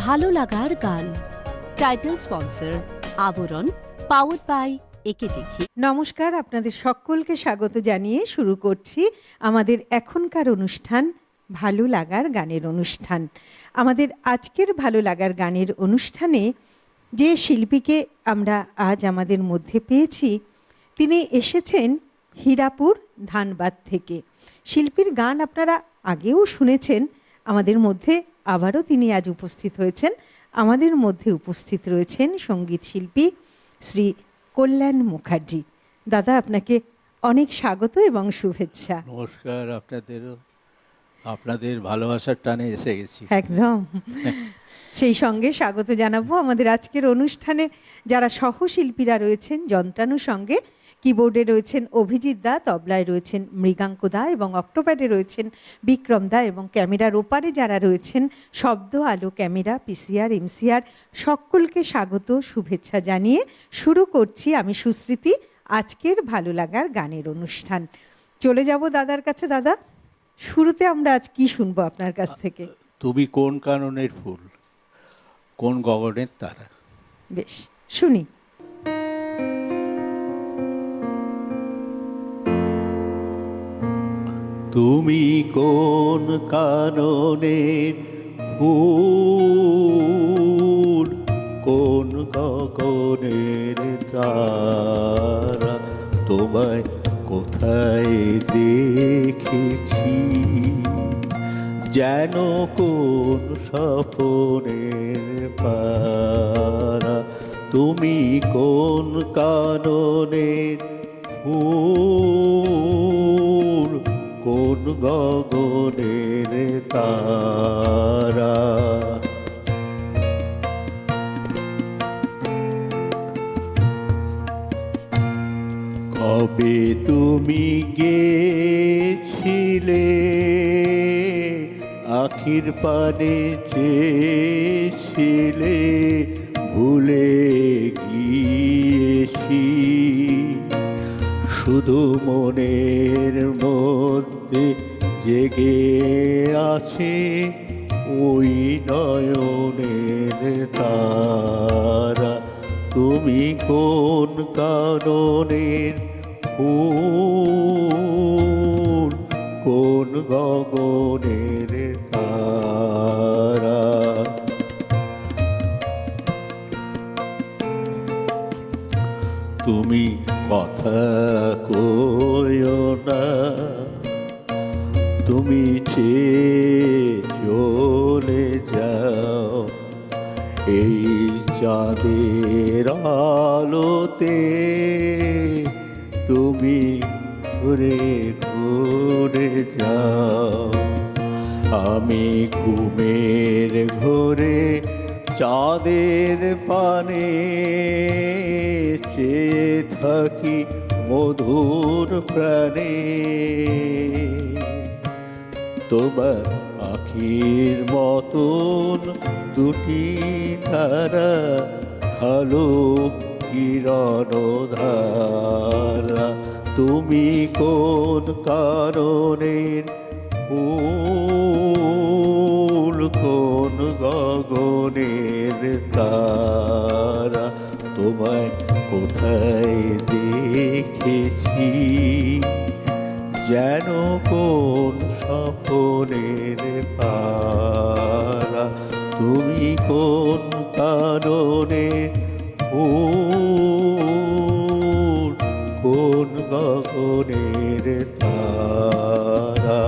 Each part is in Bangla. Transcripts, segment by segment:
ভালো লাগার গান। টাইটেল স্পন্সর আবরণ, পাওয়ার্ড বাই একেটেকি। নমস্কার, আপনাদের সকলকে স্বাগত জানিয়ে শুরু করছি আমাদের এখনকার অনুষ্ঠান ভালো লাগার গানের অনুষ্ঠান। আমাদের আজকের ভালো লাগার গানের অনুষ্ঠানে যে শিল্পীকে আমরা আজ আমাদের মধ্যে পেয়েছি, তিনি এসেছেন হীরাপুর ধানবাদ থেকে। শিল্পীর গান আপনারা আগেও শুনেছেন, আমাদের মধ্যে আবারও তিনি আজ উপস্থিত হয়েছেন। আমাদের মধ্যে উপস্থিত রয়েছেন সঙ্গীত শিল্পী শ্রী কল্যাণ মুখার্জি। দাদা, আপনাকে অনেক স্বাগত এবং শুভেচ্ছা। নমস্কার, আপনাদেরও। আপনাদের ভালোবাসার টানে এসে গেছি। একদম সেই সঙ্গে স্বাগত জানাবো আমাদের আজকের অনুষ্ঠানে যারা সহশিল্পীরা রয়েছেন। যন্ত্রাণু সঙ্গে কিবোর্ডে রয়েছেন অভিজিৎ দা, তবলায় রয়েছেন মৃগাঙ্ক দা এবং অক্টোপ্যাডে রয়েছেন বিক্রম দা, এবং ক্যামেরার ওপারে যারা রয়েছেন শব্দ, আলো, ক্যামেরা, পিসিআর, এমসিআর, সকলকে স্বাগত শুভেচ্ছা জানিয়ে শুরু করছি আমি সুস্মৃতি আজকের ভালো লাগার গানের অনুষ্ঠান। চলে যাব দাদার কাছে। দাদা, শুরুতে আমরা আজ কি শুনবো আপনার কাছ থেকে? তুমি কোন কাননের ফুল, কোন গগনের তারা। বেশ, শুনি। তুমি কোন কাননের ফুল, কোন গগনের তারা, তোমায় কোথায় দেখেছি, যেন কোন স্বপনের পারা। তুমি কোন কাননের ফুল, কোন গগনের তারা। কবে তুমি গেছিলে আখির পানে চেয়েছিলে, ভুলে গিয়েছি শুধু মনের মধ্যে জেগে আছে ওই নয়নের তারা। তুমি কোন কাননের ফুল, কোন গগনের তারা। তুমি কথা কইও না, তুমি চেয়ে চলে যাও এই চাঁদের আলোতে। তুমি ঘুরে ঘুরে যাও, আমি ঘুমের ঘোরে চাঁদের পানে চেয়ে থাকি মধুর প্রাণে। তোমার আখির মতন দুটি তারা, ভালো কিরণ ধারা। তুমি কোন কারণের ফুল, কোন গগনের তারা, তোমায় কোথায় দেখেছি, যেন কোন স্বপনের পারা। তুমি কোন কারণে ফুল, কোন গগনের তারা।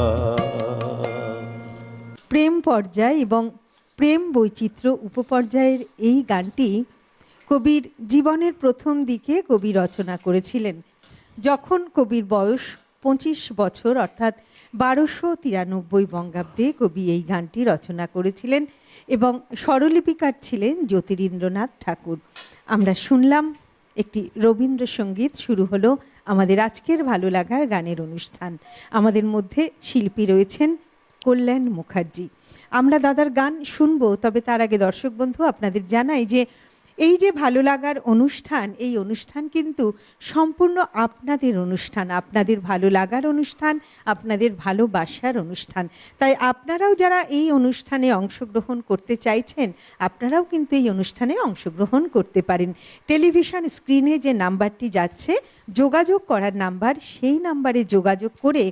প্রেম পর্যায় এবং প্রেম বৈচিত্র্য উপপর্যায়ের এই গানটি কবির জীবনের প্রথম দিকে কবি রচনা করেছিলেন, যখন কবির বয়স 25 বছর, অর্থাৎ 1293 বঙ্গাব্দে কবি এই গানটি রচনা করেছিলেন এবং স্বরলিপিকার ছিলেন জ্যোতিরিন্দ্রনাথ ঠাকুর। আমরা শুনলাম একটি রবীন্দ্রসঙ্গীত। শুরু হলো আমাদের আজকের ভালো লাগার গানের অনুষ্ঠান। আমাদের মধ্যে শিল্পী রয়েছেন কল্যাণ মুখার্জি। আমরা দাদার গান শুনবো, তবে তার আগে দর্শক বন্ধু আপনাদের জানাই যে এই যে ভালো লাগার অনুষ্ঠান, এই অনুষ্ঠান কিন্তু সম্পূর্ণ আপনাদের অনুষ্ঠান, আপনাদের ভালো লাগার অনুষ্ঠান, আপনাদের ভালোবাসার অনুষ্ঠান। তাই আপনারাও যারা এই অনুষ্ঠানে অংশগ্রহণ করতে চাইছেন, আপনারাও কিন্তু এই অনুষ্ঠানে অংশগ্রহণ করতে পারেন। টেলিভিশন স্ক্রিনে যে নাম্বারটি যাচ্ছে যোগাযোগ করার নাম্বার, সেই নাম্বারে যোগাযোগ করে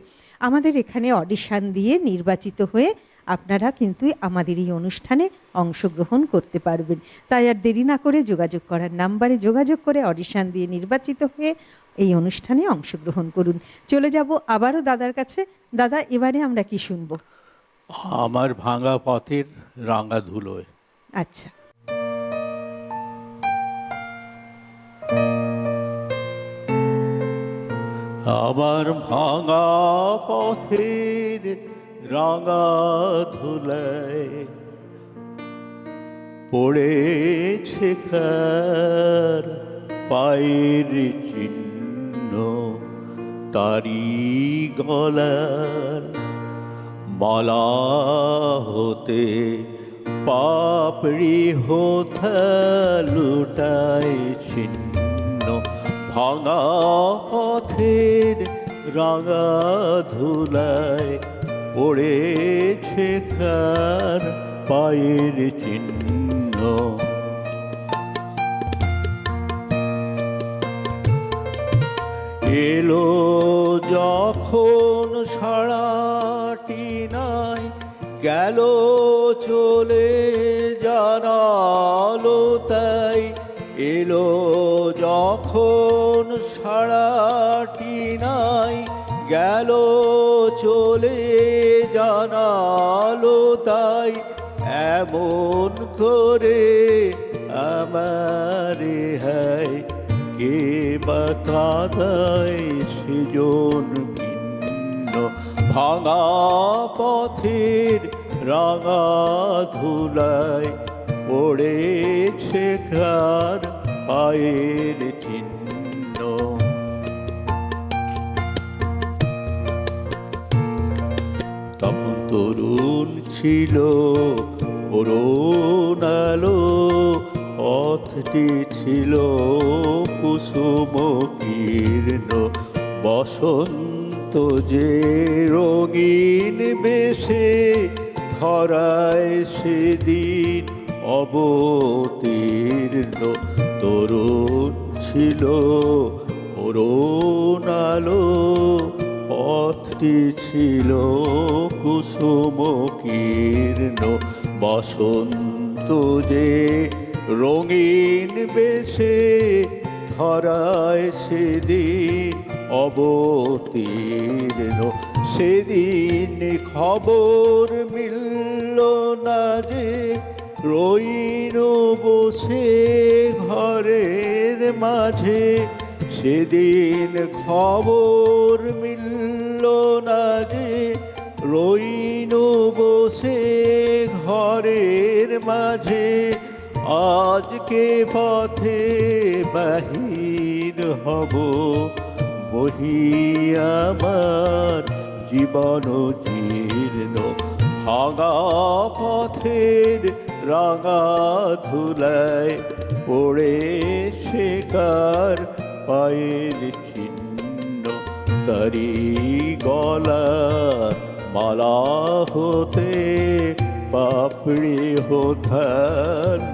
আমাদের এখানে অডিশন দিয়ে নির্বাচিত হয়ে আপনারা কিন্তু আমাদের এই অনুষ্ঠানে অংশগ্রহণ করতে পারবেন। তাই আর দেরি না করে যোগাযোগ করার নাম্বারে যোগাযোগ করে অডিশন দিয়ে নির্বাচিত হয়ে এই অনুষ্ঠানে অংশগ্রহণ করুন। চলে যাব আবারও দাদার কাছে। দাদা, এবারে আমরা কি শুনবো? আমার ভাঙা পথের রাঙা ধুলোয়। আচ্ছা, আমার ভাঙা পথের রাঙা ধুলায় পড়েছে খার পায়ের চিহ্ন, তারি গলার মালা হতে পাপড়ি হোথা লুটায় ছিন্ন। ভাঙা পথের রাঙা ধুলায় পড়েছে কার পায়ের চিহ্ন। এলো যখন সাড়াটি নাই, গেল চলে জানালো তাই। এলো যখন সাড়াটি নাই, গেল চলে জানালো তাই। এমন করে আমার হায় কে বা কাঁদায় সেজন ভিন্ন। ভাঙা পথের রাঙা ধুলায় পড়েছে কার পায়ের চিহ্ন। তখন তরুণ ছিল অরুণ আলো, পথটি ছিল কুসুম কীর্ণ। বসন্ত যে রঙিন বেশে ধরায় সেদিন অবতীর্ণ। তরুণ ছিল অরুণ আলো, পথটি ছিল কুসুম কীর্ণ। বসন্ত যে রঙিন বেশে ধরায় সেদিন অবতীর্ণ। সেদিন খবর মিলল না যে রইল বসে ঘরের মাঝে। সেদিন খবর মিলল না যে রইল বসে ঘরের মাঝে। আজকে পথে বাহির হব, বহি আমার জীবন জীর্ণ। ভাঙা পথের রাঙা ধুলায় পড়েছে কার পায়ের চিহ্ন। তারি গলার মালা হতে পাপড়ি হোথা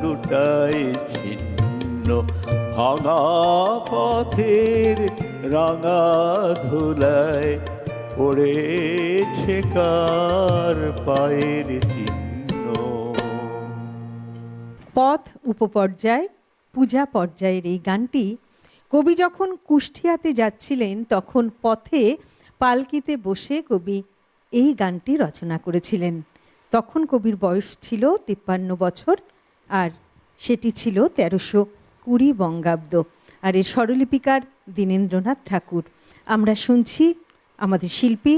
লুটায় ছিন্ন। ভাঙা পথের রাঙা ধুলায় পড়েছে কার পায়ের চিহ্ন। পথ উপপর্যায়, পূজা পর্যায়ের এই গানটি কবি যখন কুষ্টিয়াতে যাচ্ছিলেন তখন পথে পালকিতে বসে কবি এই গানটি রচনা করেছিলেন। তখন কবির বয়স ছিল 53 বছর, আর সেটি ছিল 1320 বঙ্গাব্দ। আর এর স্বরলিপিকার দীনেন্দ্রনাথ ঠাকুর। আমরা শুনছি আমাদের শিল্পী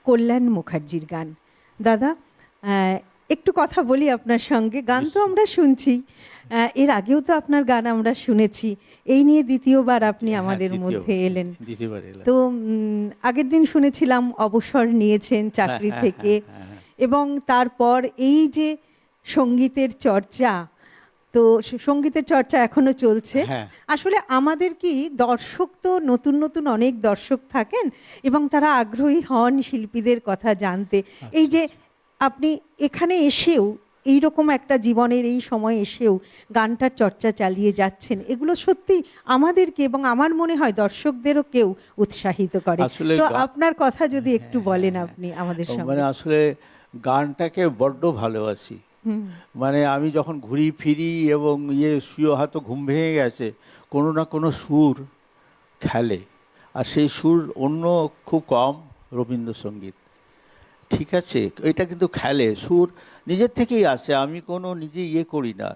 কল্যাণ মুখার্জির গান। দাদা, একটু কথা বলি আপনার সঙ্গে। গান তো আমরা শুনছি, এর আগেও তো আপনার গান আমরা শুনেছি। এই নিয়ে দ্বিতীয়বার আপনি আমাদের মধ্যে এলেন। তো আগের দিন শুনেছিলাম অবসর নিয়েছেন চাকরি থেকে, এবং তারপর এই যে সঙ্গীতের চর্চা, তো তো সঙ্গীতের চর্চা এখনো চলছে। হ্যাঁ। আসলে আমাদের কি দর্শক তো নতুন নতুন অনেক দর্শক থাকেন এবং তারা আগ্রহী হন শিল্পীদের কথা জানতে। এই যে আপনি এখানে এসেও এইরকম একটা জীবনের এই সময় এসেও গানটার চর্চা চালিয়ে যাচ্ছেন, এগুলো সত্যি আমাদেরকে এবং আমার মনে হয় দর্শকদেরও কেউ উৎসাহিত করে। আসলে তো আপনার কথা যদি একটু বলেন আপনি আমাদের মানে সঙ্গে। আসলে গানটাকে বড্ড ভালোবাসি। মানে আমি যখন ঘুরি ফিরি এবং শুয়ে হয়তো ঘুম ভেঙে গেছে, কোনো না কোনো সুর খেলে, আর সেই সুর অন্য খুব কম রবীন্দ্রসঙ্গীত। ঠিক আছে, এটা কিন্তু খেলে, সুর নিজের থেকেই আসে, আমি কোনো নিজে করি না।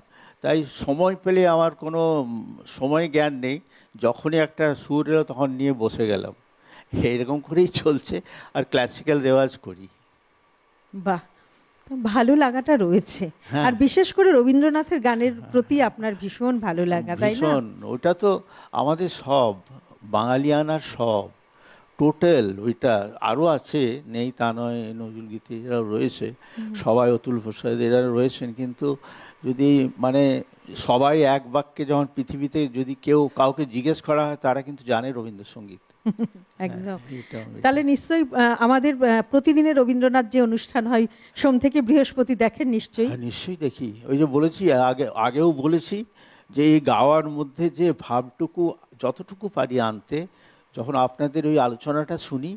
তাই সময় পেলে আমার কোনো সময় জ্ঞান নেই, যখনই একটা সুর এলো তখন নিয়ে বসে গেলাম, এরকম করেই চলছে। আর ক্লাসিক্যাল রেওয়াজ করি। বাহ, তো ভালো লাগাটা রয়েছে। হ্যাঁ। আর বিশেষ করে রবীন্দ্রনাথের গানের প্রতি আপনার ভীষণ ভালো লাগা, তাই না? ভীষণ, ওটা তো আমাদের সব বাঙালিয়ানার সব টোটাল ওইটা। আরও আছে, নেই তা নয়, নজরুল গীতি এরা রয়েছে, সবাই অতুল প্রসাদ এরা রয়েছেন, কিন্তু যদি মানে সবাই এক বাক্যে যখন পৃথিবীতে যদি কেউ কাউকে জিজ্ঞেস করা হয়, তারা কিন্তু জানে রবীন্দ্রসঙ্গীত। একদম। এটা তাহলে নিশ্চয়ই আমাদের প্রতিদিনের রবীন্দ্রনাথ যে অনুষ্ঠান হয় সোম থেকে বৃহস্পতি দেখেন নিশ্চয়ই। হ্যাঁ, নিশ্চয়ই দেখি। ওই যে বলেছি, আগেও বলেছি যে এই গাওয়ার মধ্যে যে ভাবটুকু যতটুকু পারি আনতে, যখন আপনাদের ওই আলোচনাটা শুনি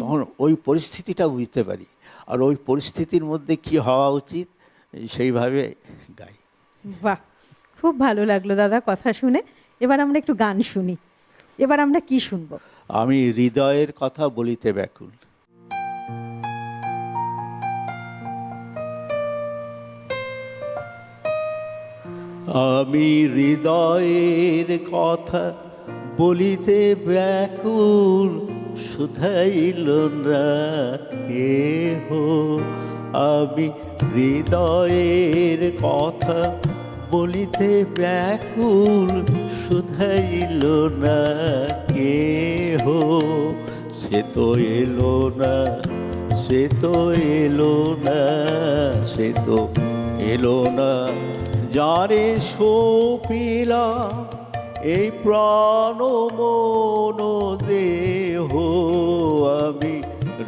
তখন ওই পরিস্থিতিটা বুঝতে পারি, আর ওই পরিস্থিতির মধ্যে কি হওয়া উচিত সেইভাবে গাই। বাহ, খুব ভালো লাগলো দাদা কথা শুনে। এবার আমরা একটু গান শুনি। এবার আমরা কি শুনবো? আমি হৃদয়ের কথা বলিতে ব্যাকুল। আমি হৃদয়ের কথা বলিতে ব্যাকুল, শুধাইল না কেহ। আমি হৃদয়ের কথা বলিতে ব্যাকুল, শুধাইল না কেহ। সে তো এলো না, সে তো এলো না, সে তো এলো না, যারে সপিলাম এই প্রাণ মন দেহ। আমি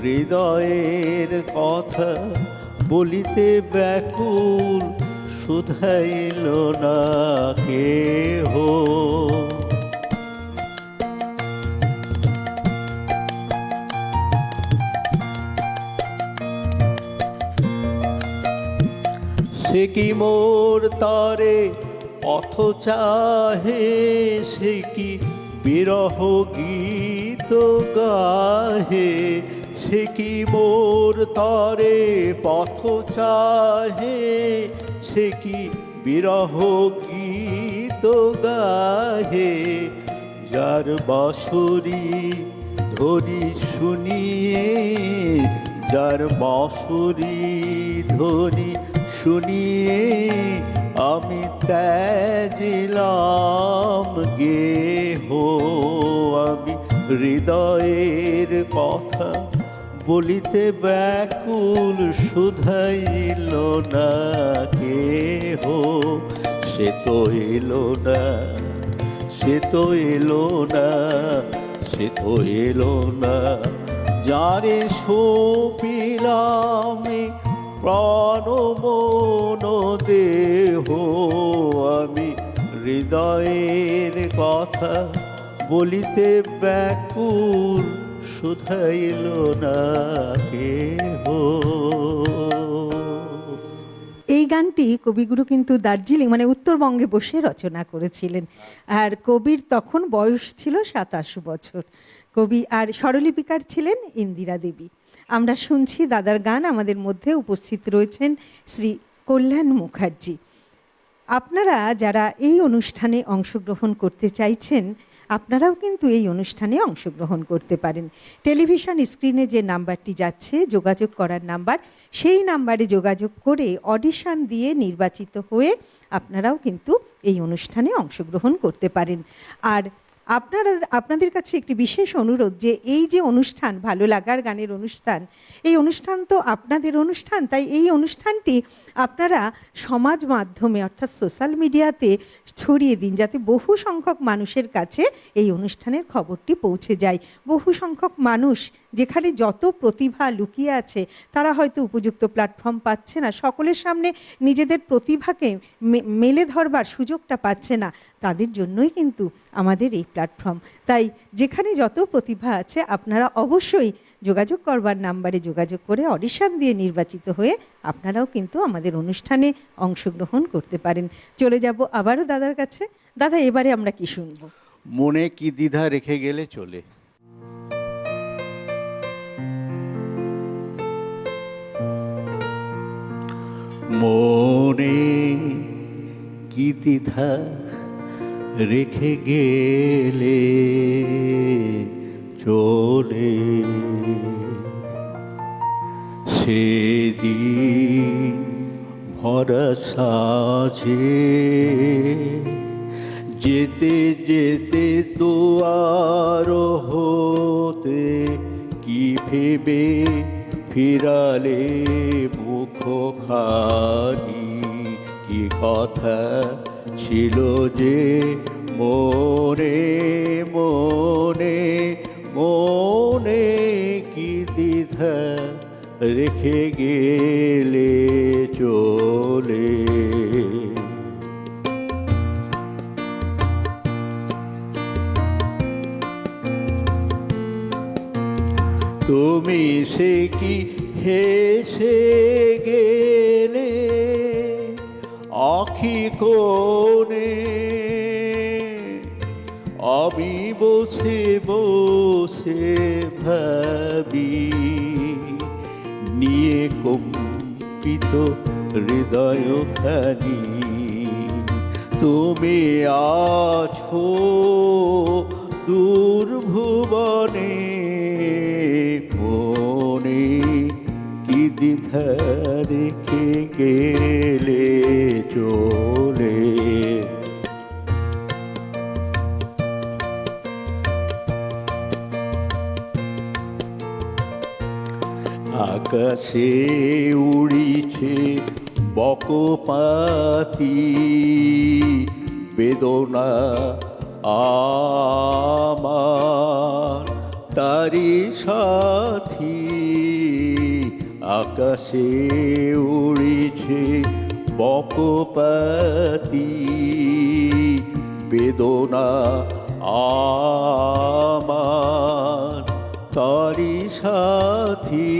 হৃদয়ের কথা বলিতে ব্যাকুল, শুধাইল না কেহ। সে কি মোর তরে পথ চাহে, সে কি বিরহ গীত গাহে। সে কি মোর তরে পথ চাহে, সে কি বিরহ গীত গাহে। যার বাঁশরি ধরি শুনিয়ে, যার বাঁশরি ধরি শুনিয়ে, আমি ত্যাজিলাম গেহ। আমি হৃদয়ের কথা বলিতে ব্যাকুল, শুধাইল না কেহ। সে তো এলো না, সে তো এলো না, সে তো এলো না, যারে সপিলাম প্রাণ মন দেহ। আমি হৃদয়ের কথা বলিতে ব্যাকুল, শুধাইল না কেহ। এই গানটি কবিগুরু কিন্তু দার্জিলিং মানে উত্তরবঙ্গে বসে রচনা করেছিলেন। আর কবির তখন বয়স ছিল 27 বছর। কবি আর স্বরলিপিকার ছিলেন ইন্দিরা দেবী। আমরা শুনছি দাদার গান। আমাদের মধ্যে উপস্থিত রয়েছেন শ্রী কল্যাণ মুখার্জি। আপনারা যারা এই অনুষ্ঠানে অংশগ্রহণ করতে চাইছেন, আপনারাও কিন্তু এই অনুষ্ঠানে অংশগ্রহণ করতে পারেন। টেলিভিশন স্ক্রিনে যে নাম্বারটি যাচ্ছে যোগাযোগ করার নাম্বার, সেই নাম্বারে যোগাযোগ করে অডিশন দিয়ে নির্বাচিত হয়ে আপনারাও কিন্তু এই অনুষ্ঠানে অংশগ্রহণ করতে পারেন। আর আপনাদের কাছে একটি বিশেষ অনুরোধ যে এই যে অনুষ্ঠান ভালো লাগার গানের অনুষ্ঠান, এই অনুষ্ঠান তো আপনাদের অনুষ্ঠান, তাই এই অনুষ্ঠানটি আপনারা সমাজ মাধ্যমে অর্থাৎ সোশ্যাল মিডিয়াতে ছড়িয়ে দিন, যাতে বহু সংখ্যক মানুষের কাছে এই অনুষ্ঠানের খবরটি পৌঁছে যায়। বহু সংখ্যক মানুষ যেখানে যত প্রতিভা লুকিয়ে আছে তারা হয়তো উপযুক্ত প্ল্যাটফর্ম পাচ্ছে না, সকলের সামনে নিজেদের প্রতিভাকে মেলে ধরবার সুযোগটা পাচ্ছে না, তাদের জন্যই কিন্তু আমাদের এই প্ল্যাটফর্ম। তাই যেখানে যত প্রতিভা আছে আপনারা অবশ্যই যোগাযোগ করবার নাম্বারে যোগাযোগ করে অডিশন দিয়ে নির্বাচিত হয়ে আপনারাও কিন্তু আমাদের অনুষ্ঠানে অংশগ্রহণ করতে পারেন। চলে যাব আবারও দাদার কাছে। দাদা, এবারে আমরা কি শুনবো? মনে কি দ্বিধা রেখে গেলে চলে। মনে কি দ্বিধা রেখে গেলে চলে, সেদিন ভরা সাজে যেতে যেতে দুয়ার হতে কি ভেবে ফিরালে মুখখানি, কি কথা ছিল যে মনে মনে মনে কি দ্বিধা রেখে গেলে চলে। তুমি সে কি হেসে গেলে আখি কোণে, আমি বসে বসে ভাবি নিয়ে কম্পিত হৃদয়খানি, তুমি আছো দূর ভুবনে, মনে কি দ্বিধা রেখে গেলে চলে। আকাশে উড়িছে বকপাতি বেদনা আমার তারি সাথী, আকাশে উড়িছে বকপাতি বেদনা আমার তারি সাথী,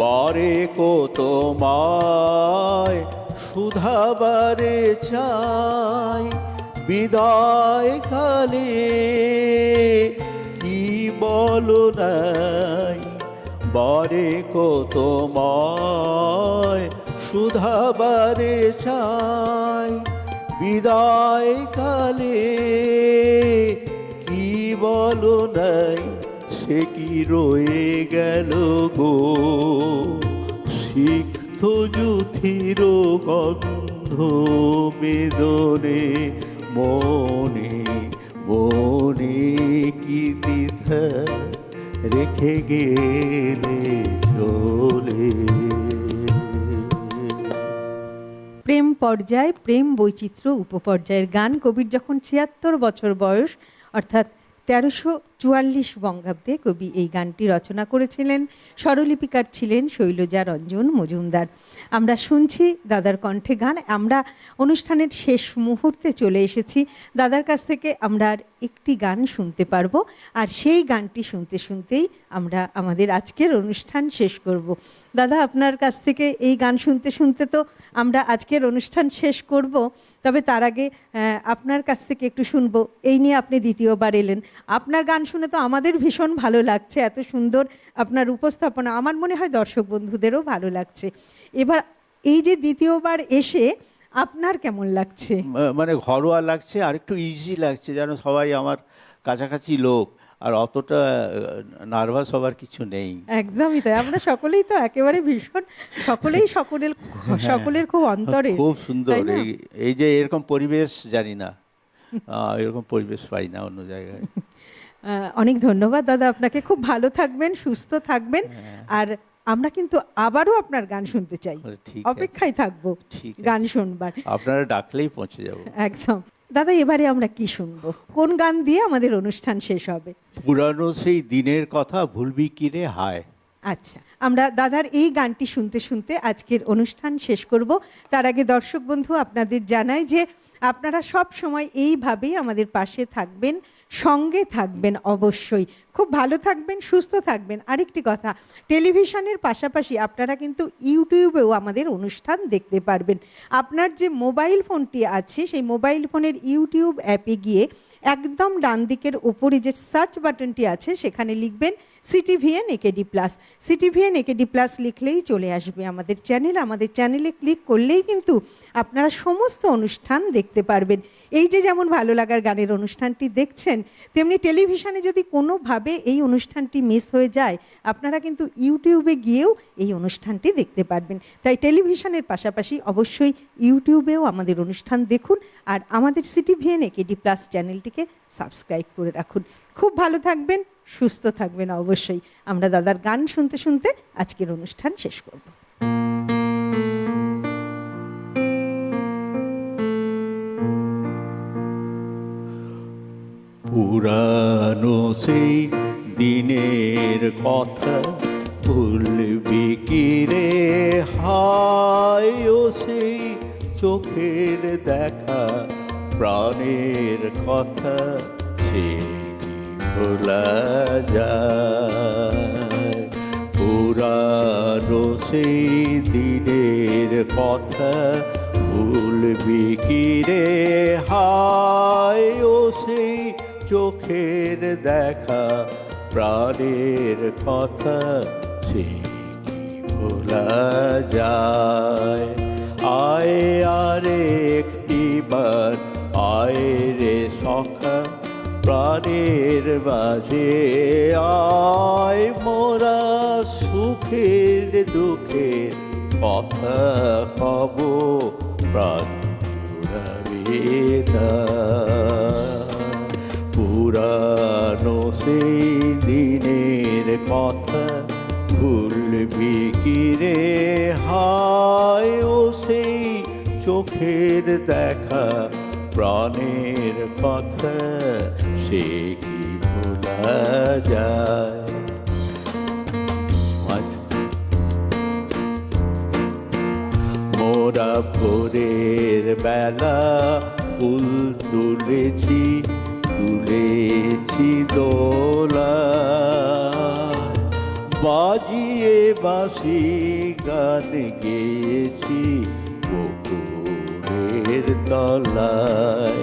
বারে কত মায় সুধাবারে চাই, বিদায় কালে কি বলো নাই, বারে কত মায় সুধাবারে চাই, বিদায় কালে কি বলো নাই, সে কি রয়ে গেল গো সিক্ত যুথির গন্ধ বেদনে, মনে মনে কি দ্বিধা রেখে গেলে চলে। প্রেম পর্যায়, প্রেম বৈচিত্র্য উপপর্যায়ের গান। কবির যখন ৭৬ বছর বয়স, অর্থাৎ ১৩৪৪ বঙ্গাব্দে কবি এই গানটি রচনা করেছিলেন। স্বরলিপিকার ছিলেন শৈলজা রঞ্জন মজুমদার। আমরা শুনছি দাদার কণ্ঠে গান। আমরা অনুষ্ঠানের শেষ মুহূর্তে চলে এসেছি। দাদার কাছ থেকে আমরা আর একটি গান শুনতে পারবো, আর সেই গানটি শুনতে শুনতেই আমরা আমাদের আজকের অনুষ্ঠান শেষ করব। দাদা, আপনার কাছ থেকে এই গান শুনতে শুনতে তো আমরা আজকের অনুষ্ঠান শেষ করব, তবে তার আগে আপনার কাছ থেকে একটু শুনবো। এই নিয়ে আপনি দ্বিতীয়বার এলেন, আপনার গান শুনে তো আমাদের ভীষণ ভালো লাগছে, এত সুন্দর আপনার উপস্থাপনা, আমার মনে হয় দর্শক বন্ধুদেরও ভালো লাগছে। এবার এই যে দ্বিতীয়বার এসে আপনার কেমন লাগছে? মানে ঘরোয়া লাগছে, আর একটু ইজি লাগছে, যেন সবাই আমার কাছাকাছি লোক, আর অতটা নার্ভাস হবার কিছু নেই। একদমই তাই, আমরা সকলেই তো একেবারে ভীষণ, সকলেই সকলের খুব অন্তরে। খুব সুন্দর এই যে এরকম পরিবেশ, জানি না এরকম পরিবেশ পাই না অন্য জায়গায়। অনেক ধন্যবাদ দাদা আপনাকে, খুব ভালো থাকবেন, সুস্থ থাকবেন। আর আমরা কিন্তু আবারও আপনার গান শুনতে চাই, ঠিক আছে। অপেক্ষায় থাকবো ঠিক আছে। গান শুনবার। আপনারা ডাকলেই পৌঁছে যাব। একদম। দাদা এবারে আমরা কি শুনবো, কোন গান দিয়ে আমাদের অনুষ্ঠান শেষ হবে? পুরানো সেই দিনের কথা ভুলবি কি রে হায়। আচ্ছা, আমরা দাদার এই গানটি শুনতে শুনতে আজকের অনুষ্ঠান শেষ করব। তার আগে দর্শক বন্ধু আপনাদের জানাই যে আপনারা সব সময় এইভাবেই আমাদের পাশে থাকবেন, সঙ্গে থাকবেন, অবশ্যই খুব ভালো থাকবেন, সুস্থ থাকবেন। আরেকটি কথা, টেলিভিশনের পাশাপাশি আপনারা কিন্তু ইউটিউবেও আমাদের অনুষ্ঠান দেখতে পারবেন। আপনার যে মোবাইল ফোনটি আছে সেই মোবাইল ফোনের ইউটিউব অ্যাপে গিয়ে একদম ডান দিকের ওপরে যে সার্চ বাটনটি আছে সেখানে লিখবেন CTVN AKD plus. CTVN AKD plus লিখলেই চলে আসবে আমাদের চ্যানেল। আমাদের চ্যানেলে ক্লিক করলেই কিন্তু আপনারা সমস্ত অনুষ্ঠান দেখতে পারবেন। এই যে যেমন ভালো লাগার গানের অনুষ্ঠানটি দেখছেন, তেমনি টেলিভিশনে যদি কোনোভাবে এই অনুষ্ঠানটি মিস হয়ে যায়, আপনারা কিন্তু ইউটিউবে গিয়েও এই অনুষ্ঠানটি দেখতে পারবেন। তাই টেলিভিশনের পাশাপাশি অবশ্যই ইউটিউবেও আমাদের অনুষ্ঠান দেখুন, আর আমাদের সিটিভিএন একেডি প্লাস চ্যানেলটিকে সাবস্ক্রাইব করে রাখুন। খুব ভালো থাকবেন, সুস্থ থাকবেন অবশ্যই। আমরা দাদার গান শুনতে শুনতে আজকের অনুষ্ঠান শেষ করব। পুরানো সেই দিনের কথা ভুলবি কি রে হায়, ও সেই চোখের দেখা প্রাণের কথা সে কি ভোলা যায়। পুরানো সেই দিনের কথা ভুলবি কি রে হায়, ও সেই চোখের দেখা প্রাণের কথা সে কি ভোলা যায়। আয় আরে একটিবার আয় রে সখা প্রাণের মাঝে আয়, মোরা সুখের দুঃখের কথা কব প্রাণ জুড়াবে না। পুরানো সেই দিনের কথা ভুলবি কি রে হায়, ও সেই চোখের দেখা প্রাণের কথা সে কি ভোলা যায়। মোরা ভোরের বেলা ফুল তুলেছি তুলেছি দোলা, বাজিয়ে বাঁশি গান গেয়েছি পুকুরের তলায়।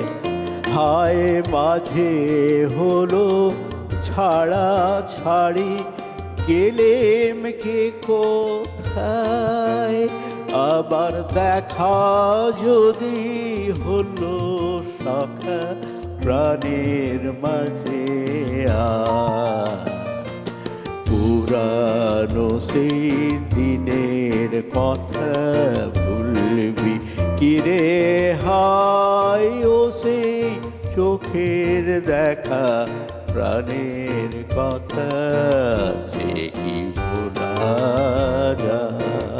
হায় মাঝে হলো ছাড়া ছাড়ি গেলেম কে কোথায়, আবার দেখা যদি হলো সখা প্রাণের মাঝে আয়। পুরানো সেই দিনের কথা ভুলবি কি রে হায়, ও সেই চোখের দেখা প্রাণের কথা সে কি ভোলা যায়।